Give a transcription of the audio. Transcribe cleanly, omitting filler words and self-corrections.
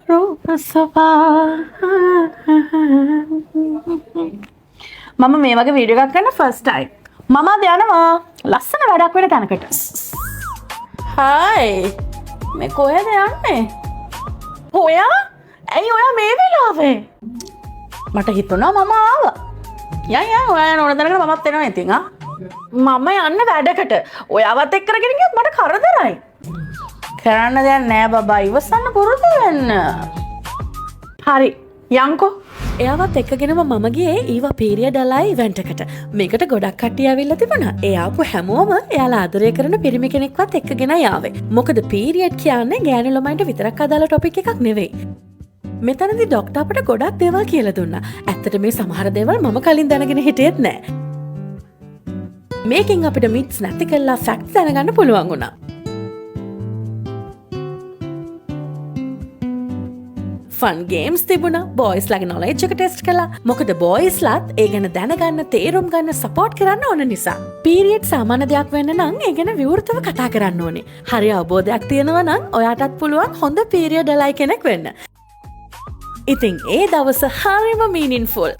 රූපසවා මම මේ වගේ වීඩියෝ එකක් කරන්න ෆස්ට් ටයිම්. මම අද යනවා ලස්සන වැඩක් වෙන තැනකට. හායි. මේ කොහෙද යන්නේ? ඔයා? ඇයි ඔයා මේ වෙලාවේ? මට හිතුණා මම ආවා. යන් ඔයා යන ඕන තැනකට මමත් එනවා ඉතින් ආ. මම යන්න වැඩකට. ඔයාවත් එක්ක කරගෙන ගියොත් මට කරදරයි. කරන්න දෙයක් නෑ බබා. ඉවසන්න පුරුදු වෙන්න. හරි. යන්කෝ. එයාවත් එක්කගෙනම මම ගියේ ඊවා පීරියඩ් අලයි ඉවෙන්ට් එකට. මේකට ගොඩක් කට්ටිය ඇවිල්ලා තිබුණා. ඒ ආපු හැමෝම එයාලා ආදරය කරන පිරිමි කෙනෙක්වත් එක්කගෙන ආවේ. මොකද පීරියඩ් කියන්නේ ගෑනු ළමයින්ට විතරක් අදාළ ටොපික් එකක් නෙවෙයි. මෙතනදී ડોක්ටර් අපට ගොඩක් දේවල් කියලා දුන්නා. ඇත්තට මේ සමහර දේවල් මම කලින් දැනගෙන හිටියෙත් නෑ. මේකෙන් අපිට මිත්ස් නැති කළා ෆැක්ට්ස් දැනගන්න පුළුවන් වුණා. ෆන් ගේම්ස් තිබුණා. බොයිස්ලාගේ නොලෙජ් එක ටෙස්ට් කළා. මොකද බොයිස්ලාත් ඒ ගැන දැනගන්න, තේරුම් ගන්න, සපෝට් කරන්න ඕන නිසා. පීරියඩ් සාමාන්‍ය දෙයක් වෙන්න නම් ඒ ගැන විවෘතව කතා කරන්න ඕනේ. හරි අවබෝධයක් තියෙනවා නම් ඔයාටත් පුළුවන් හොඳ පීරියඩ් අලයි කෙනෙක් වෙන්න. ඉතින් ඒ දවස හරිම මීනින්ෆුල්.